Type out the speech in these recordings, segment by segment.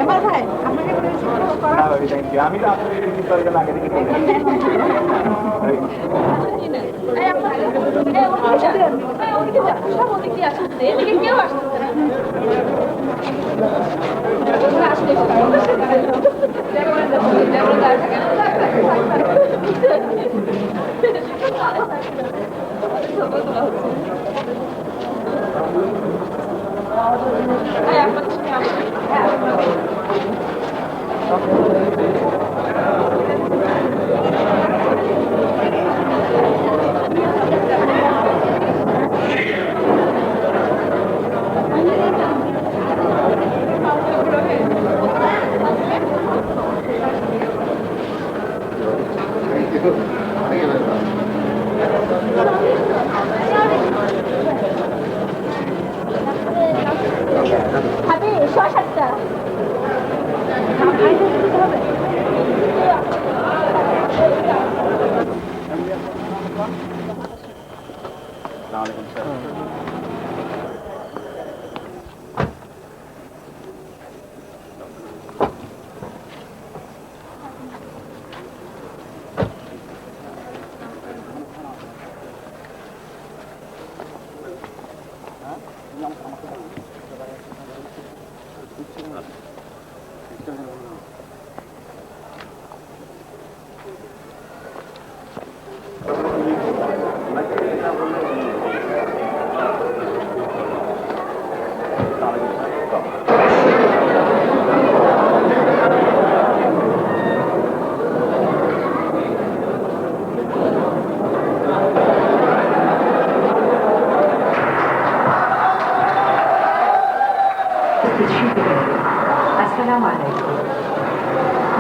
এবার ভাই আপনাকে না ভাবি থ্যাংক ইউ আমি তো আপনাকে রিসিভ করার জন্য আগে থেকে হাতে ৬-৭টা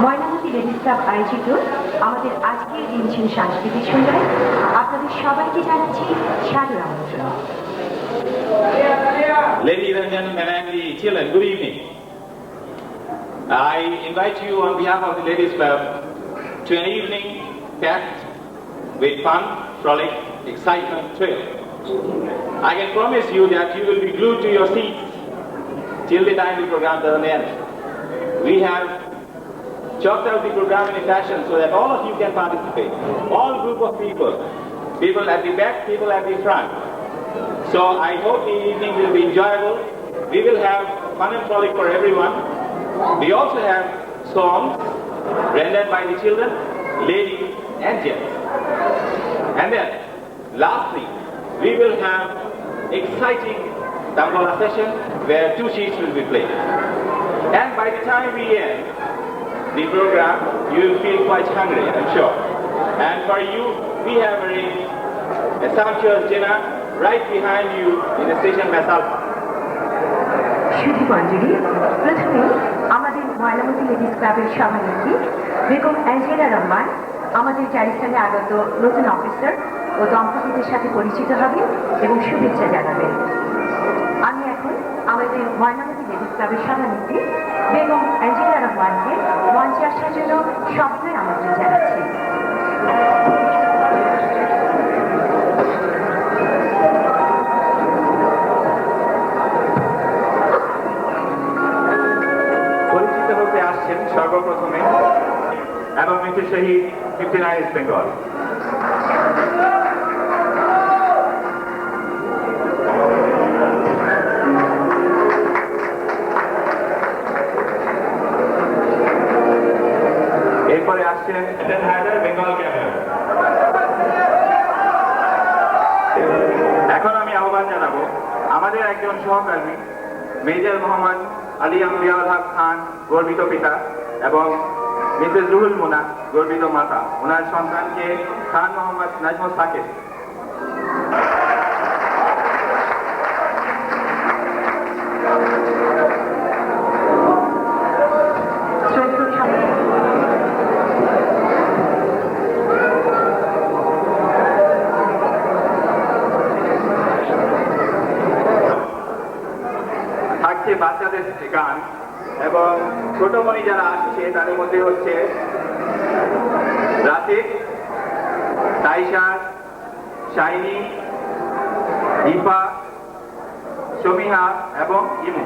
ময়নামতি লেডিস ক্লাব আয়োজিত আমাদের আজকের দিনছিল সাংস্কৃতিক সন্ধ্যায় আপনাদের সবাইকে জানাচ্ছি সাদর আমন্ত্রণ। Ladies and gentlemen and the children, good evening. I invite you on behalf of the Ladies Club to an evening packed with fun, frolic, excitement, thrill. I can promise you that you will be glued to your seats till the time the program doesn't end. We have chalked out the program in a fashion so that all of you can participate. All group of people, people at the back, people at the front. So I hope the evening will be enjoyable. We will have fun and frolic for everyone. We also have songs rendered by the children, ladies and gents. And then, lastly, we will have exciting tambola session where 2 sheets will be played. And by the time we end the program, you will feel quite hungry, I'm sure. And for you, we have arranged a sumptuous dinner right behind you in the station Basalpa. সুধীপঞ্জলি, প্রথমে আমাদের Mainamati ladies ক্লাবের সভানেত্রী Begum Angela Rahman আমাদের জারিস্তানে আগত নতুন officer ও দম্পতিদের সাথে পরিচিত হবেন এবং শুভেচ্ছা জানাবেন। আমি এখন আমাদের ময়নামতি লেডিস ক্লাবের সভানেত্রী বেগম অ্যাঞ্জেলা রহমানকে মঞ্চে আসার জন্য সবসময় আমন্ত্রণ জানাচ্ছি। পরিচিত হতে আসছেন সর্বপ্রথমে এবং ঐতিহ্যবাহী 59 ইস্ট বেঙ্গল। এরপরে আসছেন বেঙ্গল ক্যামেরা। এখন আমি আহ্বান জানাবো আমাদের একজন সহকর্মী মেজর মোহাম্মদ আলী আমরিয়াল হক খান, গর্বিত পিতা, এবং মিসেস রুহুল মুনা, গর্বিত মাতা, ওনার সন্তানকে খান মোহাম্মদ নাজমুল সাকিব। থাকছে বাচ্চাদের গান এবং ছোট মনি যারা আসছে তাদের মধ্যে হচ্ছে রাতিক, তাইশার, শাইনি, দীপা, সমীহা এবং ইমু।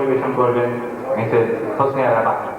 পরিবেশন করবেন মিসেস হোসনে আরা বাকি।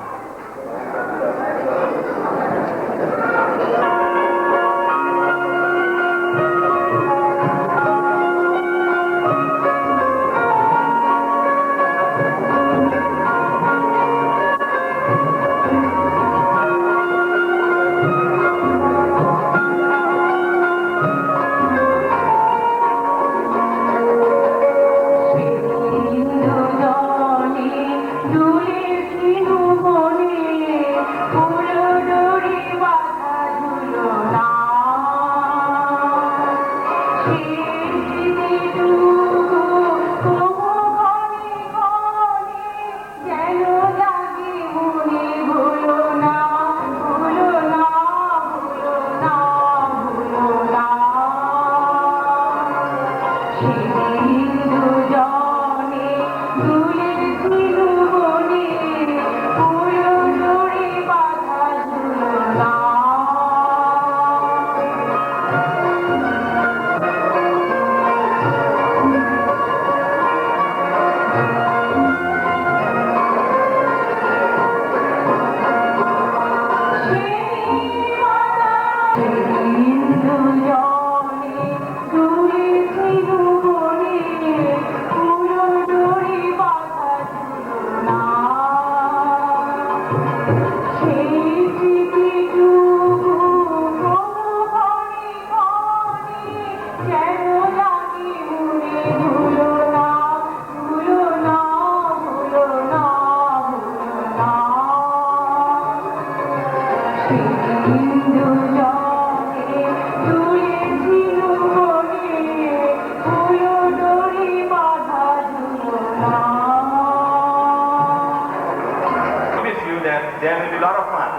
There will be a lot of fun,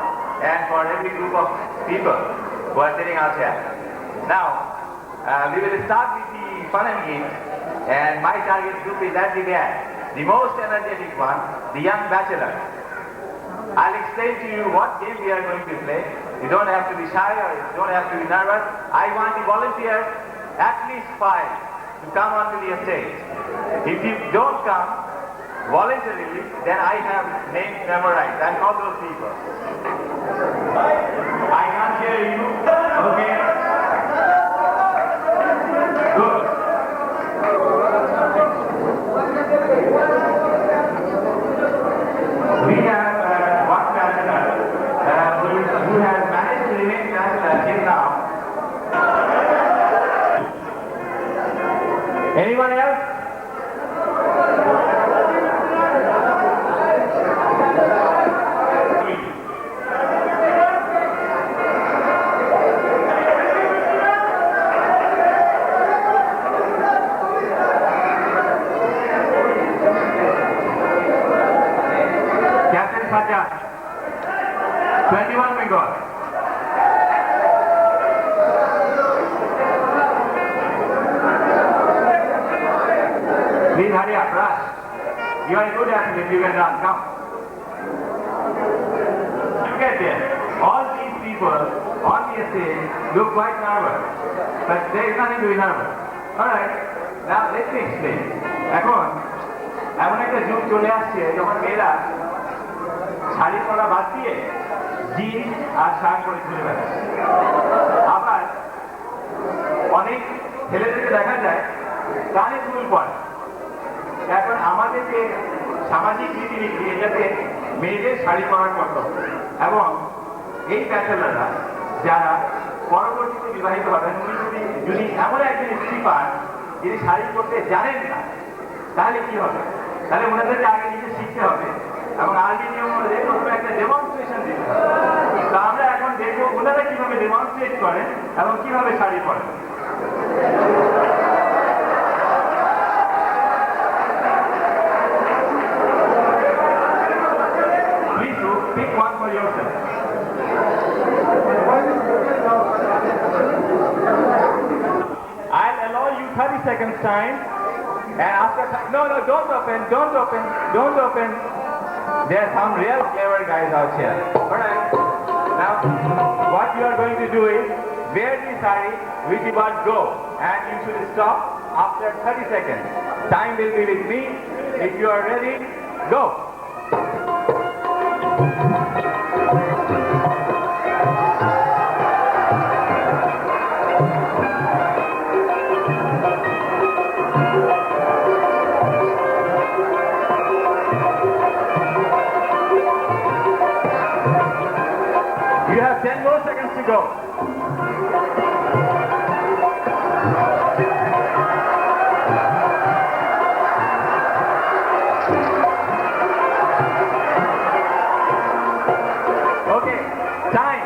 and for every group of people who are sitting out here. Now, we will start with the fun and games, and my target group is at the back, the most energetic one, the young bachelor. I'll explain to you what game we are going to play. You don't have to be shy or you don't have to be nervous. I want the volunteers, at least 5, to come onto the stage. If you don't come voluntarily, then I have names memorized. I'll call those people. I can't hear you. Okay. Good. We have one bachelor who has managed to remain bachelor till now. Anyone else? Captain Sajjad, 21 Bengal. Please hurry up, rush. You are a good athlete, you can run, come. Look at this. All these people on the stage look quite nervous, but there is nothing to be nervous. Alright, now let me explain. এখন এমন একটা যুগ চলে আসছে যখন মেয়েরা শাড়ি পরা বাদ দিয়ে জিন্স আর শার্ট পরে ঘুরে বেড়াচ্ছে। আবার অনেক ছেলেদেরকে দেখা যায় কানে ফুল পরে। এখন আমাদের যে সামাজিক রীতিনীতি এটাতে মেয়েদের শাড়ি পরার কর্তব্য, এবং এই ব্যাচেলাররা যারা পরবর্তীতে বিবাহিত হবেন উনি যদি এমন একজন স্ত্রী পান যিনি শাড়ি পরতে জানেন না, তাহলে কি হবে? তাহলে ওনাদেরকে আগে নিজে শিখতে হবে এবং আরবি নিয়ম অনুযায়ী প্রথমে একটা ডেমনস্ট্রেশন দিতে হবে। তা আমরা এখন দেখবো ওনারা কিভাবে ডেমনস্ট্রেট করেন এবং কিভাবে শাড়ি পরেন। Please do pick one for yourself. I'll allow you 30 seconds time. And after no, don't open. There are some real clever guys out here. Alright. Now, what you are going to do is wear the sari with the word go, and you should stop after 30 seconds. Time will be with me. If you are ready, Go. You have 10 more seconds to go. Okay, time.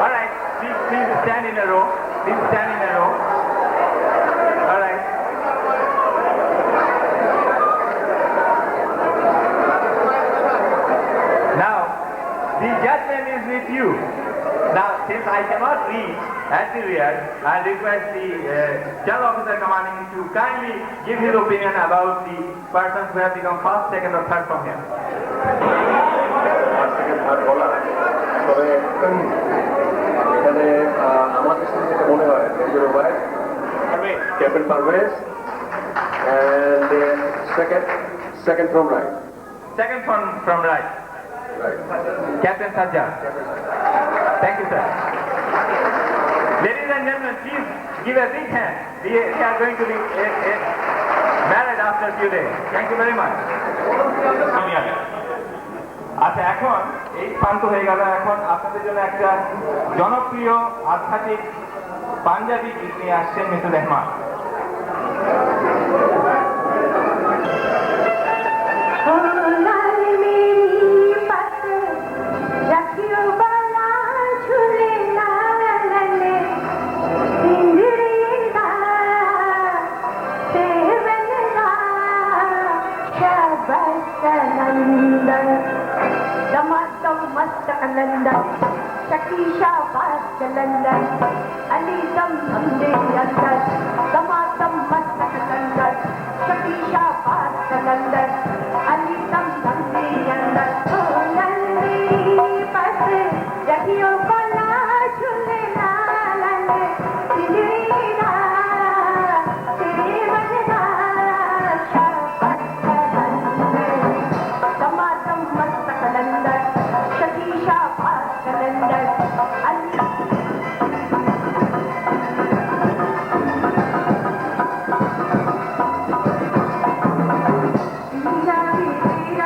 All right, please stand in a row. Please stand in a row. All right. Now, the judgment is with you. Now, since I cannot reach at the rear, I request the general officer commanding to kindly give his opinion about the persons who have become first, second, or third from here. তবে এখানে আমার কাছে যেটা মনে হয় major over captain Parvez and second from right. Second from right. Right. Captain Sajjad. Thank you, sir. Ladies and gentlemen, please give a big hand. They are going to be married after a few days. Thank you very much. আচ্ছা, এখন এই শান্ত হয়ে গেল। এখন আপনাদের জন্য একটা জনপ্রিয় আধ্যাত্মিক পাঞ্জাবি গীত নিয়ে আসছেন Mrs Rahman. Shakisha Basta London, Ali Dum Dum De London, Damatam Masta London, Shakisha Basta London, Ali Dum Dum De London, Oh Landi Passe, Jahiyo Bala Chule La Lande, Tijira, Tijira, Shabasta London, Damatam Masta London, Shakisha Basta London, Ali Thank you.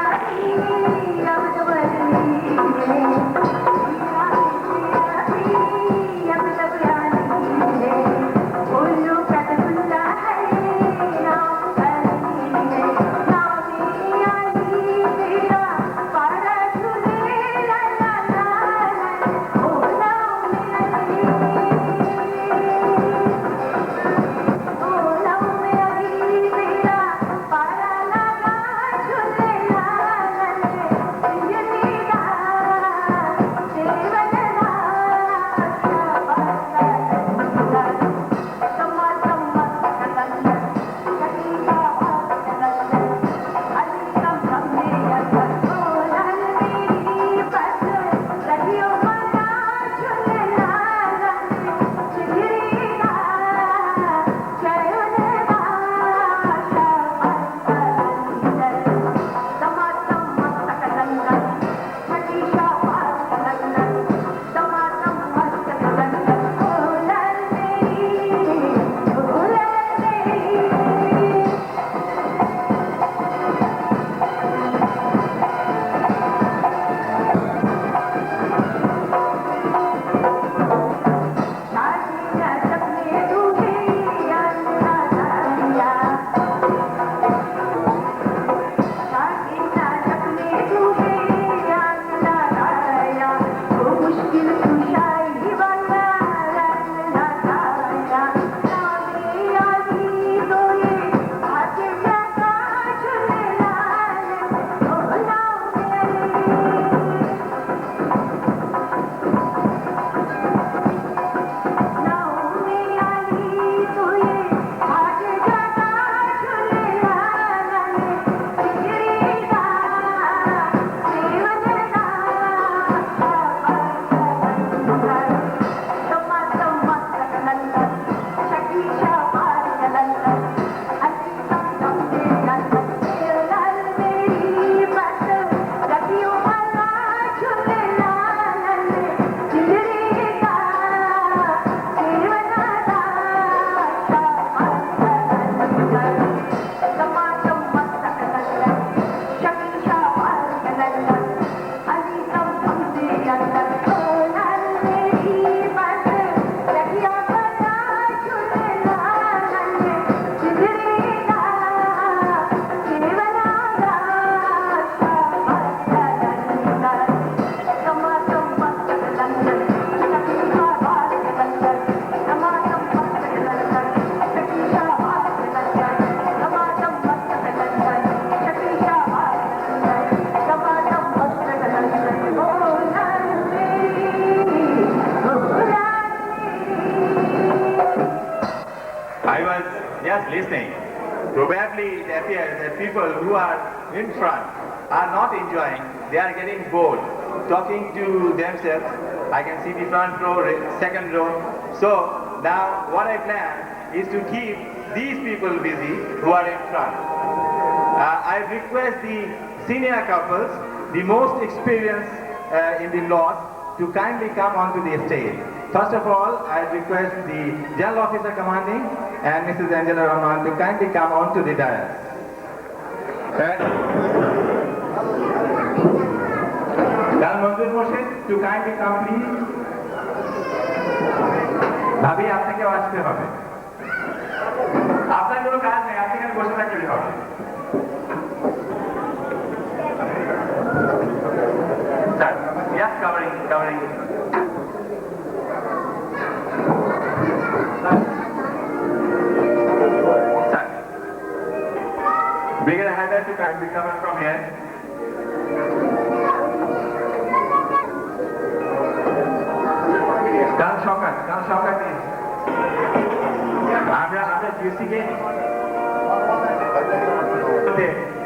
just listening. Probably it appears that people who are in front are not enjoying. They are getting bored, talking to themselves. I can see the front row, second row. So now what I plan is to keep these people busy who are in front. I request the senior couples, the most experienced in the lot, to kindly come onto the stage. First of all, I request the General Officer Commanding and Mrs. Angela Rahman to kindly come onto the dais. General Manjur Morshed to kindly come please. ভাবি আপনাকেও আসতে হবে। আপনার কোনো কাজ নেই, আপনি এখানে বসে থাকলেই হবে। Sir, yes, covering. Sir, Brigadier Haider to kindly come from here. Colonel Shaukat is. আমরা জিওসিকে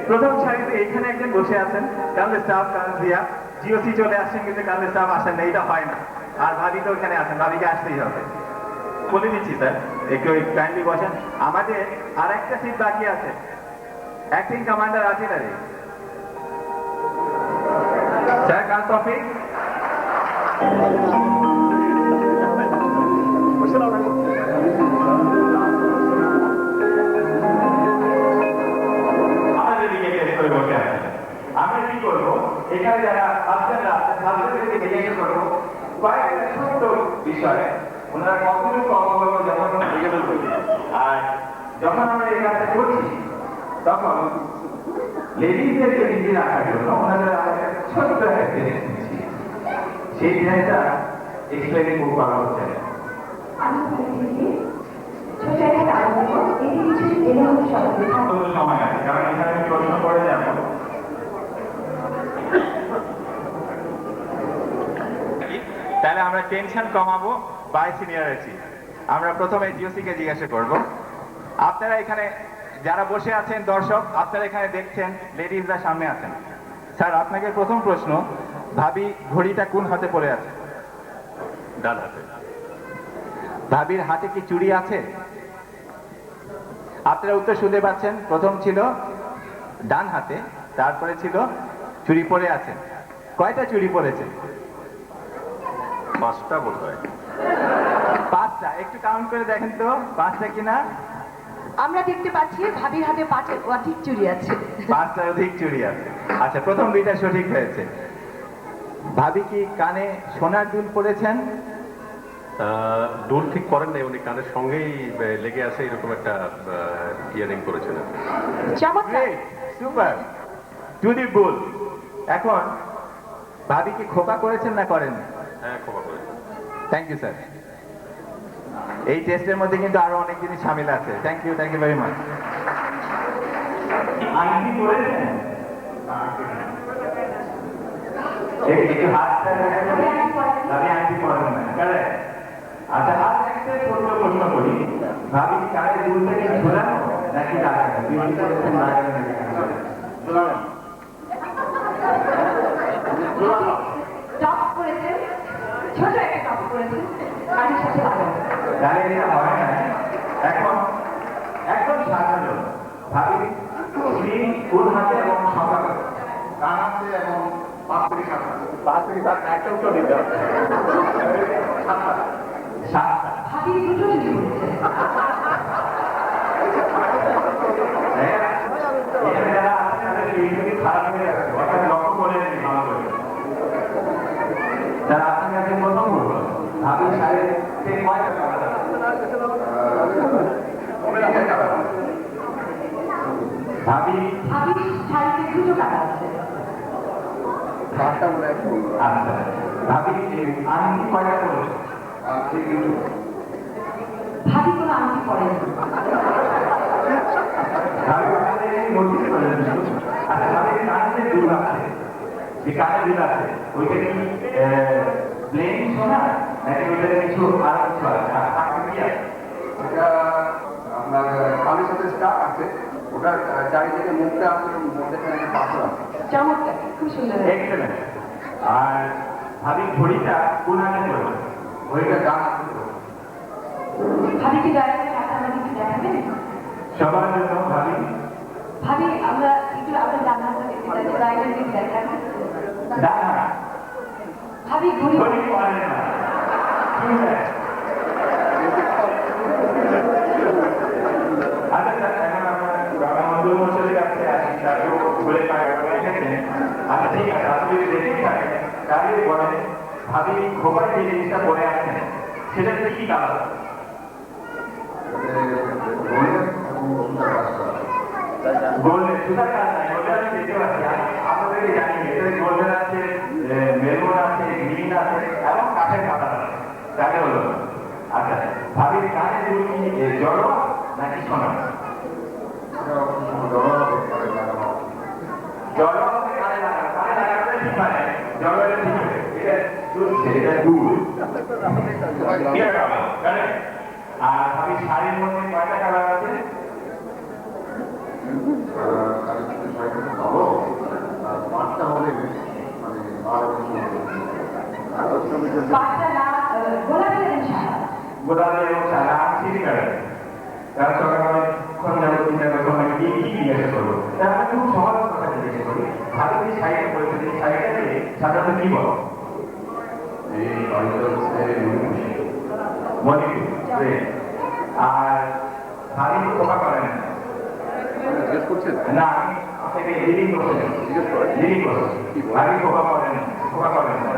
প্রথম সারিতে এখানে একজন বসে আছেন, কারণের স্টাফ কারণ দিয়া জিওসি চলে আসছেন কিন্তু কারণের স্টাফ আসেন না, এটা হয় না। আর ভাবি তো ওখানে আছেন, ভাবিকে আসতেই হবে। বলে দিচ্ছি স্যার, একটু কাইন্ডলি বসেন। আমাদের আর একটা সিট বাকি আছে, অ্যাক্টিং কমান্ডার আর্টিলারি স্যার কার টপিক। আমরা কি করবো, এখানে যারা বাচ্চারা আছে তাদেরকে জিজ্ঞেস করবো কয়েকটা ছোট্ট বিষয়ে ওনারা কতটুকু কর্মকর্ম যখন জিজ্ঞাসা করি। আর যখন আমরা এই কাজটা করছি তখন লেডিসদেরকে নিজে রাখার জন্য ওনাদের ছোট্ট একটা জিনিস নিচ্ছি, সেই জিনিসটা এক্সপ্লেনিং করা হচ্ছে। সময় আছে কারণ এখানে আমি প্রশ্ন করে যাবো। তাহলে আমরা টেনশন কমাবো বাই সিনিয়রিটি। আমরা প্রথমে জিওসি কে জিজ্ঞাসা করব, আপনারা এখানে যারা বসে আছেন দর্শক, আপনারা এখানে দেখছেন লেডিজরা সামনে আছেন। স্যার আপনাকে প্রথম প্রশ্ন, ভাবি ঘড়িটা কোন হাতে পড়ে আছে? ডান হাতে। ভাবির হাতে কি চুড়ি আছে? আপনারা উত্তর শুনতে পাচ্ছেন, প্রথম ছিল ডান হাতে, তারপরে ছিল চুড়ি পরে আছে। কয়টা চুড়ি পরেছে? 5টা বোধ হয়। 5টা, একটু কাউন্ট করে দেখেন তো 5টা কিনা। আমরা দেখতে পাচ্ছি ভাবির হাতে 5-এর অধিক চুড়ি আছে। 5টার অধিক চুড়ি আছে। আচ্ছা, প্রথম দুইটা সঠিক হয়েছে। ভাবি কি কানে সোনার দুল পরেছেন? দুল ঠিক করেন নাই, উনি কানের সঙ্গেই লেগে আছে এরকম একটা ইয়ারিং করেছেন। চমৎকার, সুপার, টু দি বুল। এখন ভাবি কি খোপা করেছেন না করেন? হ্যাঁ, খোপা করেছেন। Thank you sir. এই টেস্টের মধ্যে কিন্তু আরো অনেক জিনিস সামিল আছে। Thank you very much. আংটি পরেছেন? একটু হাতটা ভাবি আংটি পরেন না, কারেক্ট। আচ্ছা, আর একটা ছোট্ট প্রশ্ন করি, ভাবি কি কানের দুলটা কি ঝোলানো নাকি লাগানো? বিউটি করেছেন লাগানো নাকি ঝোলানো? ঝোলানো। টপ করেছেন, ছোট একটা টপ করেছেন, কানের সাথে লাগানো। তাহলে এটা হয় না। এখন সাজানো ভাবি স্লিং কোন হাতে এবং সংখ্যা কত? ডান হাতে এবং 5 থেকে 7। 5 থেকে 7 একটা উত্তর দিতে হবে। 7টা। ভাবি দুটো চুড়ি পরেছে। এখানে যারা আছেন তাদের এইগুলি খারাপ হয়ে যাচ্ছে, অর্থাৎ লক্ষ্য করে ভালো করে। যারা আপনার কাছে প্রথম বলবো, ভাবি সাড়ে থেকে কয়টা টাকা? ভাবি শাড়িতে দুটো কাটা আছে। আচ্ছা, ভাবি আংটি কয়টা করবে? ভাবি কোনো আংটি পরেন। নোটিস করেন। আচ্ছা, ভাবি কানে দুল আছে, যে কানে দুল আছে ওইটা কি প্লেন সোনা নাকি ওইটা কিছু আর কিছু আছে? আপনার খালির সাথে স্টার আছে, ওটা চারিদিকে মুখটা আছে, মধ্যেখানে একটা পাথর আছে। চমৎকার, খুব সুন্দর হয়েছে। এক্সেলেন্ট। আর ভাবি ঘড়িটা কোন হাতে পড়বে? ঘড়িটা ডান হাতে ধরো। ভাবি কি দয়া করে হাতটা আমাকে একটু দেখাবেন? সবার জন্য ভাবি ভাবি আমরা একটু আপনার ডান হাতটা দেখতে চাই, দয়া করে একটু দেখান। ডান হাত। ভাবি ঘড়ি ঘড়ি পরে না। ঠিক আছে। আচ্ছা স্যার, এখন আমরা আমাদের মশাইয়ের কাছে আসি, তারপর বলে আচ্ছা ঠিক আছে, আপনি যদি দেখে থাকেন তাহলে বলেন ভাবি খোপায় যে জিনিসটা পরে আছেন সেটাতে কি কালার? গোল্ডেন, সুতার কাজ নাই, ওটা আমি দেখতে পাচ্ছি। আপনাদেরকে জানি এটাতে গোল্ডেন আছে, মেরুন আছে, গ্রিন আছে এবং কাঠের কালার আছে। তাহলে হলো আচ্ছা, ভাবির কানে দুল কি জড়ো নাকি সোনা? জড়ো হবে কানে লাগানো, কানে লাগাতে ঠিক হয়, জড়ো হলে ঠিক হবে। এটা চলছে, এটা দুল। আর ভাবির শাড়ির মধ্যে কয়টা কালার আছে? পাঁচটা হলে মানে পাঁচটা না গোলাপি এবং সাদা। গোলাপি এবং সাদা আর সিঁড়ি কালার। তার সঙ্গে অনেকক্ষণ যাবো চিন্তা করবো আমি কি জিজ্ঞাসা করবো। তাহলে খুব সহজ কথা জিজ্ঞাসা করি, ভালো যে শাড়িটা পরেছে এই শাড়িটাকে সাধারণত কি বলো? এই বাড়িটা হচ্ছে মণিপুর। আর ভাবি তো খোপা করেন না। জিজ্ঞেস করছেন? না, আমি আপনাকে লিডিং করছি, জিজ্ঞেস করেন? লিডিং করছি। ভাবি খোপা করেন না, খোপা করেন না।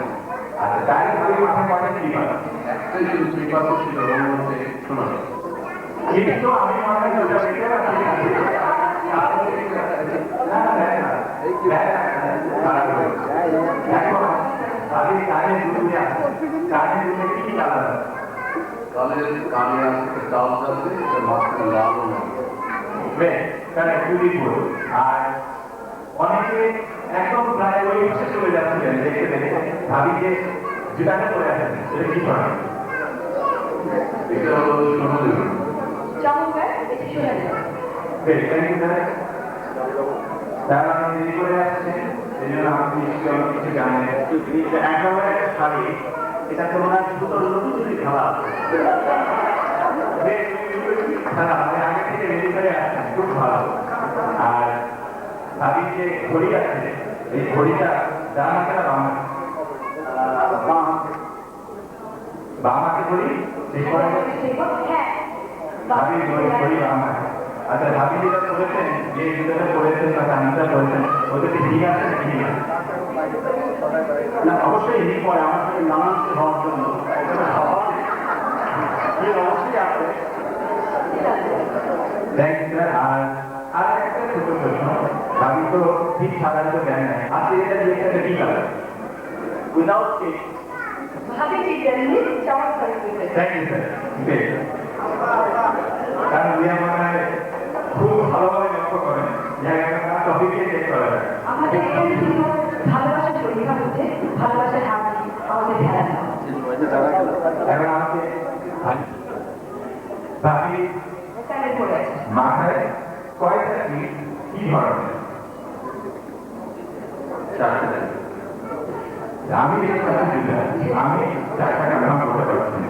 আচ্ছা, তাই ভাবি মাথায় কয়টা স্লিপার? একটাই শুধু স্লিপার ছিল, ওর মধ্যে শোনা যায়। কিন্তু আমি মাথায় দুটো দেখতে পাচ্ছি না। না, না, দেখ না। দেখ না, খারাপ হয়ে গেছে। দেখো, ভাবি কানে দুধে আছে, কানে দুধে কি কালার আছে? কানে আছে চাল আছে, এটার মাঝখানে লালও নেই। বেশ, তাহলে বিউটিফুল। আর অনেকে একদম প্রায় ওই পাশে চলে যাচ্ছিলেন দেখে দেখে, ভাবি যে যেটাকে পড়ে আছেন সেটা কি করেন? এটা হলো সোনালি। চমৎকার, এটা শোনা যায়। বেশ, থ্যাংক ইউ স্যার। তার আপনি দেরি করে আসছেন, এই জন্য আপনি নিশ্চয়ই অনেক কিছু জানেন। এটা একেবারে একটা শাড়ি, এটা তুলনায় সুতো লুটোচুরি খেলা আছে। বেশ, দাদা, আপনি আগে থেকে রেডি করে আসছেন, খুব ভালো। আর ভাবি যে ঘড়ি আছে, এই ঘড়িটা ডান হাতে না বাম হাতে? বাম হাতে ঘড়ি? হ্যাঁ, ভাবি ঘড়ি বাম হাতে। আচ্ছা, ভাবি যেটা করেছেন, যে জুতোটা করেছেন বা চাঁদিটা করেছেন, ওদের ঠিক আছে না ঠিক আছে? না, অবশ্যই হিট পরে আমার সাথে নানান হওয়ার জন্য অবশ্যই আছে। Thank you sir. আর একটা ছোট প্রশ্ন, ভাবি তো ঠিক সাধারণত জ্ঞান নেয়, আজকে এটা দিয়ে কি কালার? Without cake. ভাবি কি জানেন, চমৎকার হয়েছে। Thank you sir. বেশ, কারণ উনি আমার খুব ভালোভাবে লক্ষ্য করেন যে একটা টপিকে চেক করা যায়। আমাদের এখানে কিন্তু ভালোবাসার পরীক্ষা হচ্ছে, ভালোবাসার হামলি আমাদের ধ্যান। এখন আমাকে ভাবি এখানে পড়ে আছে। মাথায় কয়টা টিপ কি ধরনের? চারটা। আমি আমি চারটা কারণ করতে পারছি না।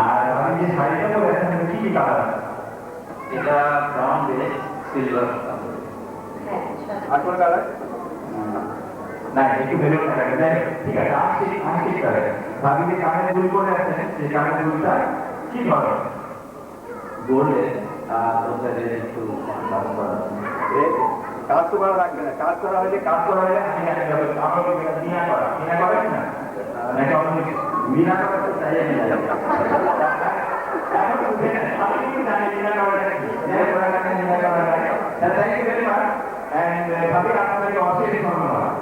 আর আমি যে শাড়িটা বলেছেন কি কি কালার? এটা ব্রাউন বেস সিলভার। হ্যাঁ, আর কোন কালার? না, একটু বেরো না, ঠিক আছে, আমি ঠিক করে ভাবি যে কানে দুল করে আছেন, যে কানে দুলটা কি ধরনের? গোল্ডে আর একটু কাজ করা। কাজ তো করা লাগবে না, কাজ করা হলে আমার বিনা করা, বিনা করেন না নাকি অন্য কিছু? বিনা করা তো চাই আমি জানি। আমি কিন্তু জানি বিনা করা কি, করা লাগে বিনা করা লাগে। Thank you very much. And ভাবি আপনাদেরকে অশেষ ধন্যবাদ।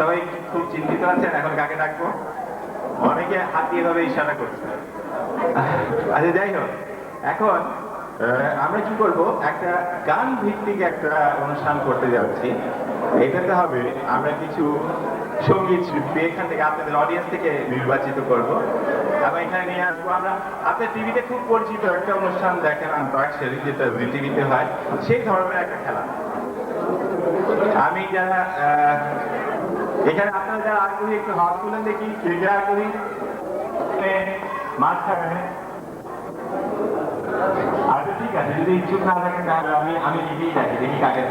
সবাই খুব চিন্তিত আছেন এখন কাকে ডাকবো? অনেকে হাত দিয়ে ভাবে ইশারা করছে। আচ্ছা যাই হোক, এখন আমরা কি করব, একটা গান ভিত্তিক একটা অনুষ্ঠান করতে যাচ্ছি। এটাতে হবে আমরা কিছু সঙ্গীত শিল্পী এখান থেকে আপনাদের অডিয়েন্স থেকে নির্বাচিত করব এবং এখানে নিয়ে আসবো। আমরা আপনার টিভিতে খুব পরিচিত একটা অনুষ্ঠান দেখেন আন্তঃরাষ্ট্রীয়, যেটা টিভিতে হয়, সেই ধরনের একটা খেলা। আমি যারা এখানে আপনারা যারা আগ্রহী একটু হাত তুলেন দেখি, কে কে আগ্রহী মাছ খাবেন। আচ্ছা ঠিক আছে, যদি ইচ্ছুক না থাকেন তাহলে আমি নিজেই দেখি দেখি কাকে।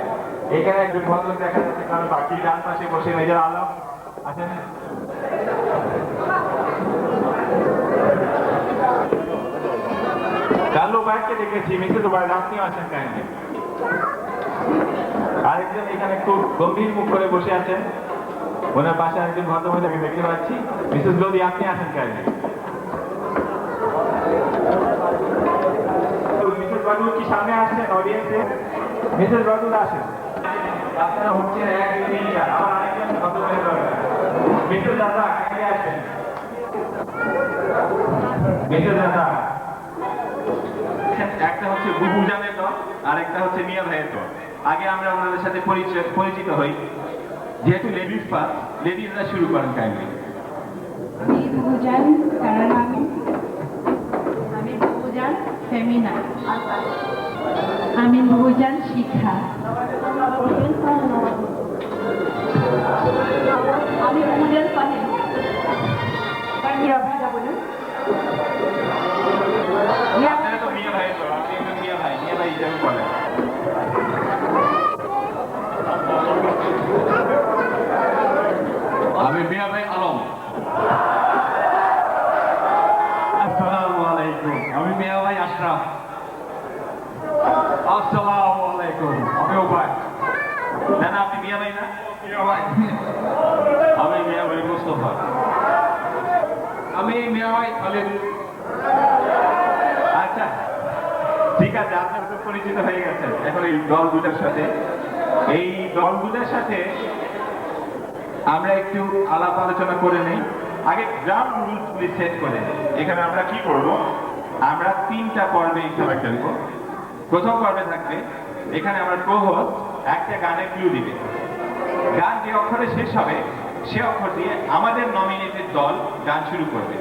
এখানে একজন ভদ্রলোক দেখা যাচ্ছে, কারণ বাকি ডান পাশে বসে মেজর আলম আছেন। কালো বাইককে দেখেছি, মিসেস ওবায়দ, আপনিও আছেন কাহিনী। আরেকজন এখানে খুব গম্ভীর মুখ করে বসে আছেন, ওনার পাশে আরেকজন ভদ্রমহিলাকে দেখতে পাচ্ছি, মিসেস লোদি, আপনি আছেন কাহিনী। মিসেস বাদুল কি সামনে আসছেন অডিয়েন্সে? মিসেস বাদুল আসেন। আপনারা হচ্ছেন 1, 2, 3, 4, আবার আরেকজন ভদ্রমহিলা মিসেস দাদা কাহিনী আসেন। মিসেস দাদা, একটা হচ্ছে বুবু জানের দল আর একটা হচ্ছে মিয়া ভাইয়ের দল। আগে আমরা ওনাদের সাথে পরিচিত হই, যেহেতু লেডিস ফার্স্ট, লেডিসরা শুরু করেন কাহিনী। বুবু জান, কারণ আমি ফেমিনা। আমি বহুজান শিখা। আমি বহুজান ফাহিম। ইয়া ভাইয়া বলুন। ইয়া আপনারা তো মিয়া ভাই তো, আপনি একজন মিয়া ভাই হিসেবে বলেন। আমি মিয়া ভাই আলম। আসসালামু আলাইকুম। আমি মিয়া ভাই আশরাফ। আসসালামু আলাইকুম। আমি ওবায়। না না, আপনি মিয়া ভাই না? মিয়া ভাই। আমি মিয়া ভাই মুস্তফা। আমি মিয়া ভাই খালিদ। আচ্ছা ঠিক আছে, আপনার তো পরিচিত হয়ে গেছেন এখন এই দলগুলোর সাথে। এই দলগুলোর সাথে আমরা একটু আলাপ আলোচনা করে নেই। আগে গ্রাউন্ড রুলসগুলি সেট করে নিই। এখানে আমরা কি করব, আমরা 3টা পর্বে এই সময় খেলবো। প্রথম পর্বে থাকবে এখানে আমার কো-হোস্ট একটা গানের ক্লু দিবে। গান যে অক্ষরে শেষ হবে সে অক্ষর দিয়ে আমাদের নমিনেটেড দল গান শুরু করবে।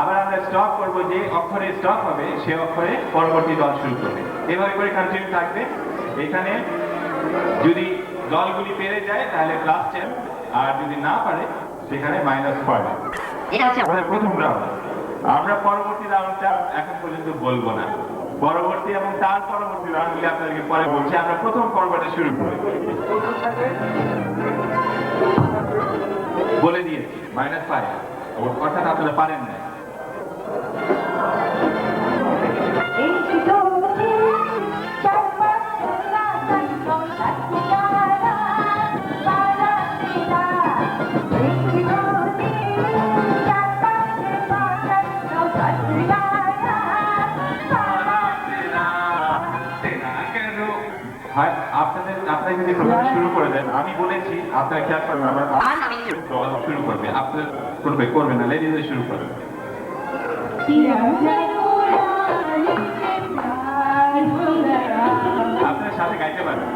আবার আমরা স্টপ করব, যে অক্ষরে স্টপ হবে সে অক্ষরে পরবর্তী দল শুরু করবে। এভাবে করে কন্টিনিউ থাকবে। এখানে যদি দলগুলি পেরে যায় তাহলে +10, আর যদি না পারে সেখানে -5। এটা হচ্ছে আমাদের প্রথম রাউন্ড। আমরা পরবর্তী রাউন্ডটা এখন পর্যন্ত বলবো না, পরবর্তী এবং তার পরবর্তী রাউন্ডগুলি আপনাদেরকে পরে বলছি। আমরা প্রথম পর্বটা শুরু করি। বলে দিয়েছি -5, অর্থাৎ আপনারা পারেন না। এই জীবনে চারপাশ লাগান সংসার পারা তেরা এই জীবনে চারপাশ লাগান সংসার হয় আপনারা যদি প্রথমে শুরু করে দেন, আমি বলেছি আপনারা খেয়াল করবেন আমার দল শুরু করবে, আপনার করবে না, লেডিজে শুরু করবে। আপনার সাথে গাইতে পারবেন।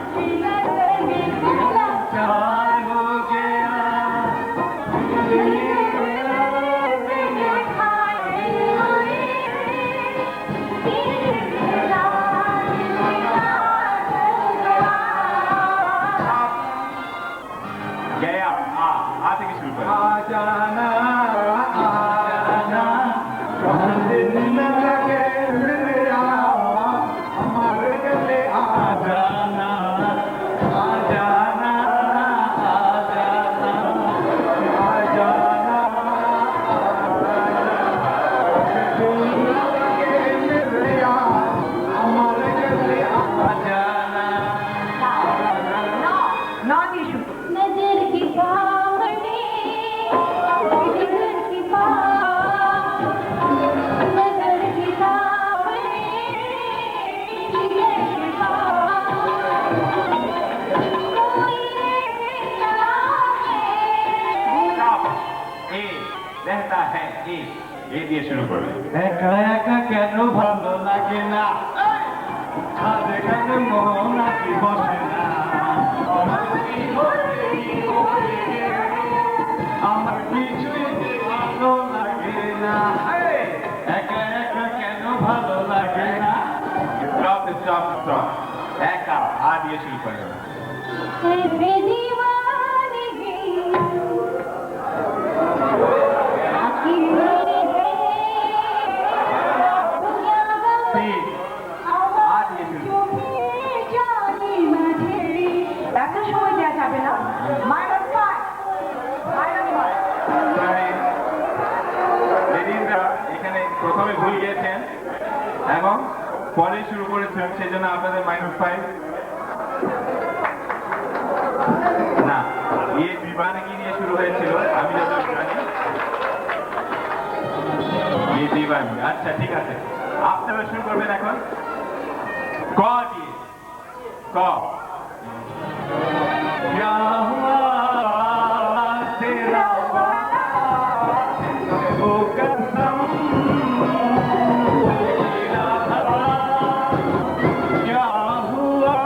গয়া আ থেকে শুরু করেন। না দিয়ে শুরু করুন। नजर की बावड़ी नजर की बावड़ी नजर की बावड़ी नजर की बावड़ी ए रहता है ए দিয়ে শুরু করবে। একা একা কেন ভালো লাগে না, ছাদে কেন মন নাকি বসে না, আমার কিছুই ভালো লাগে না, একা একা কেন ভালো লাগে না। স্টপ একা আ দিয়ে শুরু করবে। है दीवानगी आखिर এত সময় দেওয়া যাবে না। -5 লেডিজরা এখানে প্রথমে ভুল গিয়েছেন এবং পরে শুরু করেছেন, সেই জন্য আপনাদের -5। না, ये दीवानगी নিয়ে শুরু হয়েছিল, আমি যতটুকু জানি। ये दीवानगी, আচ্ছা ঠিক আছে, আপনারা শুরু করবেন এখন ক দিয়ে। ক क्या हुआ तेरा ओ कसम, क्या हुआ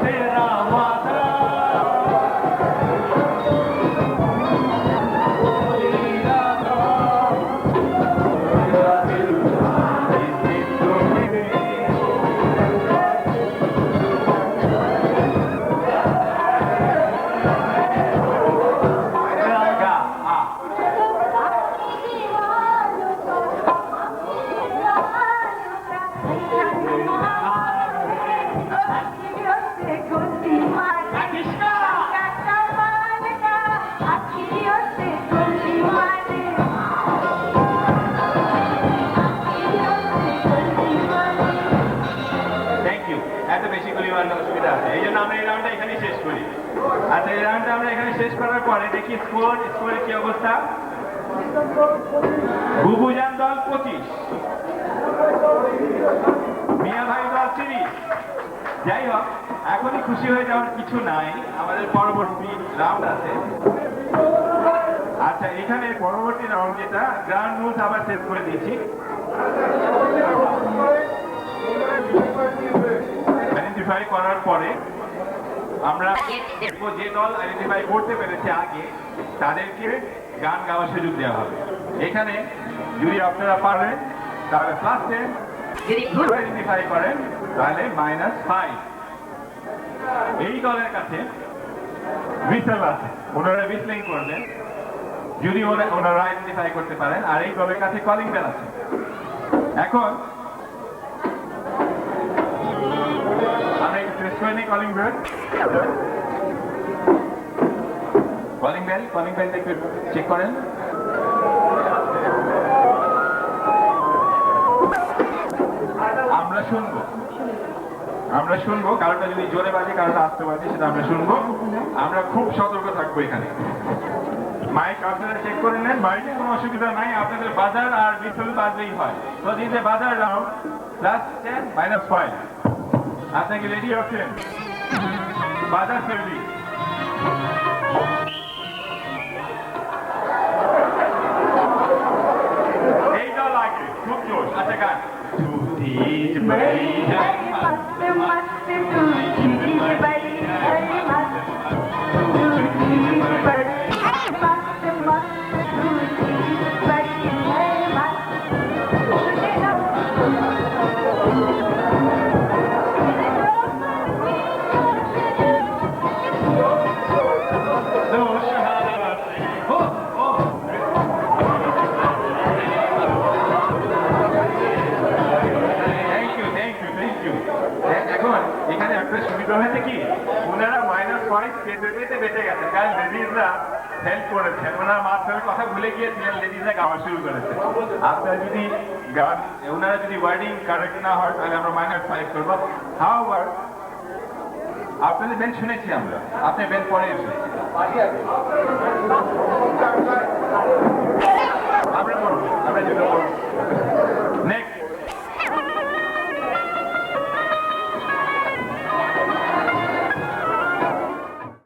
तेरा वादा, বেশি গুলি মারলে অসুবিধা আছে, এই জন্য আমরা এই রাউন্ডটা এখানে শেষ করি। আচ্ছা, এই রাউন্ডটা আমরা এখানে শেষ করার পরে দেখি স্কোরের কি অবস্থা। বুবুজান দল 25, মিয়া ভাই দল 30। যাই হোক, এখনই খুশি হয়ে যাওয়ার কিছু নাই, আমাদের পরবর্তী রাউন্ড আছে। আচ্ছা, এখানে পরবর্তী রাউন্ড যেটা গ্রাউন্ড রুলস আবার শেষ করে দিয়েছি। আইডেন্টিফাই করার পরে আমরা দেখবো যে দল আইডেন্টিফাই করতে পেরেছে আগে তাদেরকে গান গাওয়ার সুযোগ দেওয়া হবে। এখানে যদি আপনারা পারেন তাহলে +10, যদি ভুল আইডেন্টিফাই করেন তাহলে -5। এই দলের কাছে হুইসেল আছে, ওনারা হুইসলিং করবেন যদি ওনারা আইডেন্টিফাই করতে পারেন, আর এই দলের কাছে কলিং বেল আছে। এখন আমরা একটু টেস্ট করে নিই কলিং বেল। কলিং বেলটা একটু চেক করেন। আমরা শুনবো, কারোটা যদি জোরে বাজে কারোটা আসতে বাজে সেটা আমরা শুনবো। আমরা খুব সতর্ক থাকবো এখানে। মাইক আপনারা চেক করে নেন, মাইকে কোনো অসুবিধা নাই, আপনাদের বাজার আর বিসল বাজলেই হয়। তো দিতে বাজার রাউন্ড +10 -5। আপনাকে রেডি আছেন? বাজার তৈরি। এই দল আগে খুব জোশ। আচ্ছা, গান এখানে একটা সুবিধা হয়েছে কি, ওনারা -5 পেতে বেঁচে গেছেন, কারণ লেডিজরা হেল্প করেছেন। ওনারা মাঝখানে কথা ভুলে গিয়েছিলেন, লেডিজরা গাওয়া শুরু করেছে। আপনারা যদি গান, ওনারা যদি ওয়ার্ডিং কারেক্ট না হয় তাহলে আমরা -5 করবো। হাউএভার আপনাদের ব্যান্ড শুনেছি আমরা, আপনার ব্যান্ড পরে এসেছি।